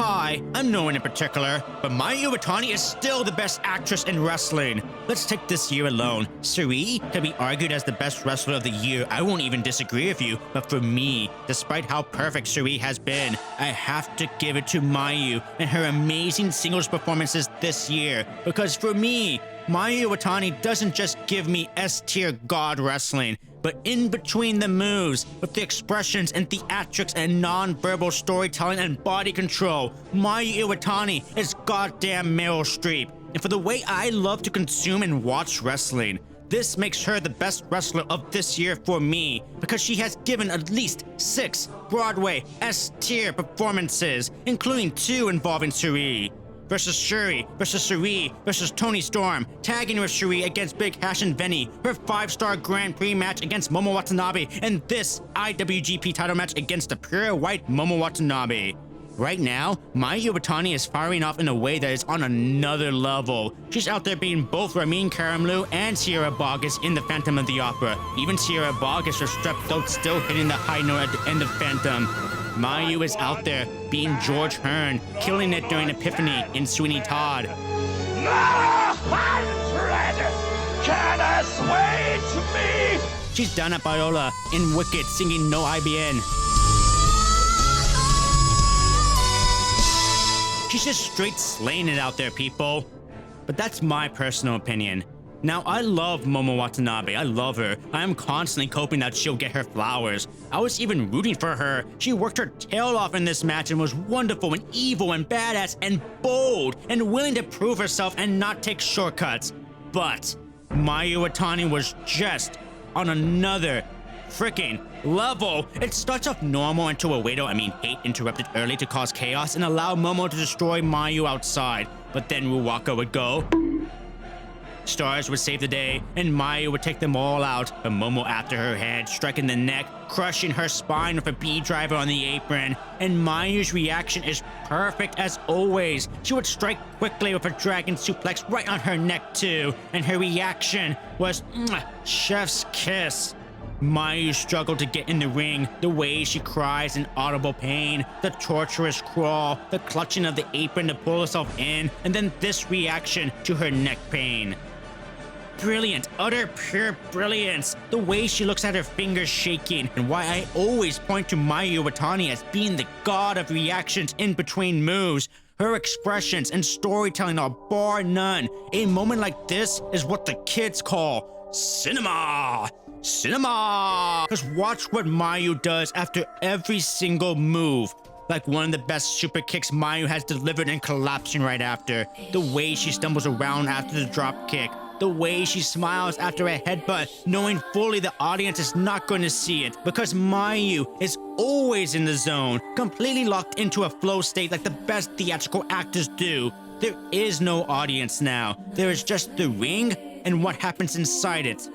Hi, I'm no one in particular, but Mayu Iwatani is still the best actress in wrestling. Let's take this year alone. Suri can be argued as the best wrestler of the year. I won't even disagree with you, but for me, despite how perfect Suri has been, I have to give it to Mayu and her amazing singles performances this year. Because for me, Mayu Iwatani doesn't just give me S-tier god wrestling, but in between the moves, with the expressions and theatrics and non-verbal storytelling and body control, Mayu Iwatani is goddamn Meryl Streep. And for the way I love to consume and watch wrestling, this makes her the best wrestler of this year for me, because she has given at least 6 Broadway S-tier performances, including 2 involving Suri. Versus Shuri, versus Suri, versus Toni Storm, tagging with Shuri against Big Hash and Venny, her 5-star Grand Prix match against Momo Watanabe, and this IWGP title match against the pure white Momo Watanabe. Right now, Mayu Iwatani is firing off in a way that is on another level. She's out there beating both Ramin Karimloo and Sierra Boggess in the Phantom of the Opera. Even Sierra Boggess, her strep throat still hitting the high note at the end of Phantom. Mayu is out there being George Hearn, killing it during Epiphany in Sweeney Todd. 100 can assuage me. She's down at Biola in Wicked singing No IBN. She's just straight slaying it out there, people. But that's my personal opinion. Now, I love Momo Watanabe. I love her. I am constantly hoping that she'll get her flowers. I was even rooting for her. She worked her tail off in this match and was wonderful and evil and badass and bold and willing to prove herself and not take shortcuts. But Mayu Iwatani was just on another freaking level. It starts off normal until Hate interrupted early to cause chaos and allow Momo to destroy Mayu outside. But then Ruwaka would go. Stars would save the day, and Mayu would take them all out, but Momo after her head, striking the neck, crushing her spine with a B-driver on the apron. And Mayu's reaction is perfect as always. She would strike quickly with a dragon suplex right on her neck too, and her reaction was chef's kiss. Mayu struggled to get in the ring, the way she cries in audible pain, the torturous crawl, the clutching of the apron to pull herself in, and then this reaction to her neck pain. Brilliant, utter pure brilliance. The way she looks at her fingers shaking, and why I always point to Mayu Iwatani as being the god of reactions in between moves. Her expressions and storytelling are bar none. A moment like this is what the kids call cinema. Cinema! Just watch what Mayu does after every single move. Like one of the best super kicks Mayu has delivered and collapsing right after. The way she stumbles around after the drop kick. The way she smiles after a headbutt, knowing fully the audience is not going to see it. Because Mayu is always in the zone, completely locked into a flow state like the best theatrical actors do. There is no audience now. There is just the ring and what happens inside it.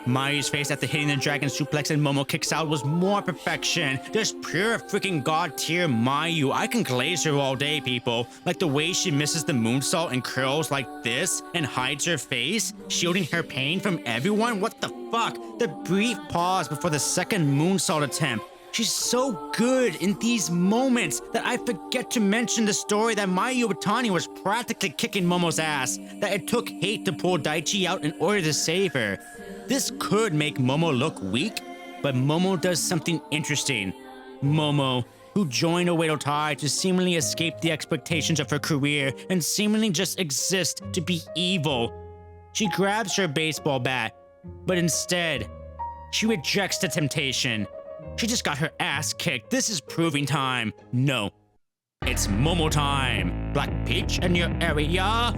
Mayu's face after hitting the dragon suplex and Momo kicks out was more perfection. There's pure freaking god tier Mayu. I can glaze her all day, people. Like the way she misses the moonsault and curls like this and hides her face, shielding her pain from everyone. What the fuck? The brief pause before the second moonsault attempt. She's so good in these moments that I forget to mention the story that Mayu Iwatani was practically kicking Momo's ass, that it took hate to pull Daichi out in order to save her. This could make Momo look weak, but Momo does something interesting. Momo, who joined Oedo Tai to seemingly escape the expectations of her career and seemingly just exist to be evil. She grabs her baseball bat, but instead, she rejects the temptation. She just got her ass kicked. This is proving time. No, it's Momo time. Black Peach in your area.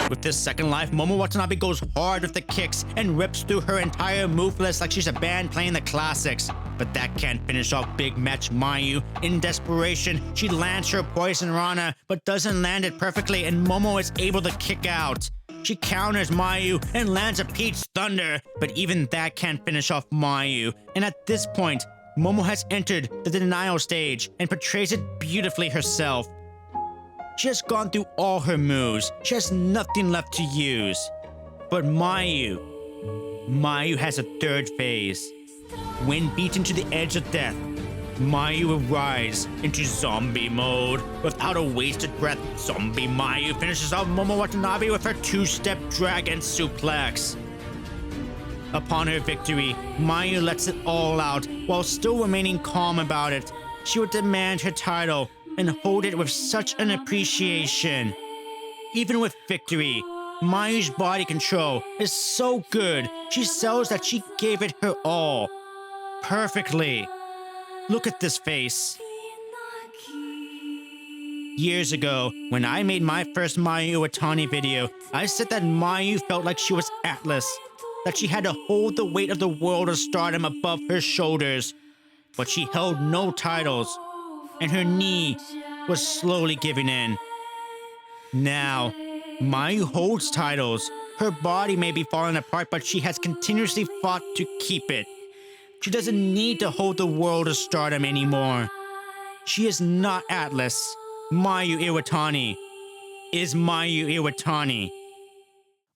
With this second life, Momo Watanabe goes hard with the kicks and rips through her entire move list like she's a band playing the classics. But that can't finish off big match Mayu. In desperation, she lands her Poison Rana, but doesn't land it perfectly, and Momo is able to kick out. She counters Mayu and lands a Peach Thunder, but even that can't finish off Mayu. And at this point, Momo has entered the denial stage and portrays it beautifully herself. She has gone through all her moves. She has nothing left to use. But Mayu has a third phase. When beaten to the edge of death, Mayu will rise into zombie mode. Without a wasted breath, zombie Mayu finishes off Momo Watanabe with her two-step dragon suplex. Upon her victory, Mayu lets it all out while still remaining calm about it. She would demand her title and hold it with such an appreciation. Even with victory, Mayu's body control is so good, she sells that she gave it her all. Perfectly. Look at this face. Years ago, when I made my first Mayu Iwatani video, I said that Mayu felt like she was Atlas, that she had to hold the weight of the world of stardom above her shoulders. But she held no titles, and her knee was slowly giving in. Now, Mayu holds titles. Her body may be falling apart, but she has continuously fought to keep it. She doesn't need to hold the world of stardom anymore. She is not Atlas. Mayu Iwatani is Mayu Iwatani.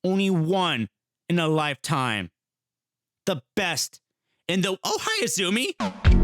Only one in a lifetime. The best in the... Oh, hi, Azumi!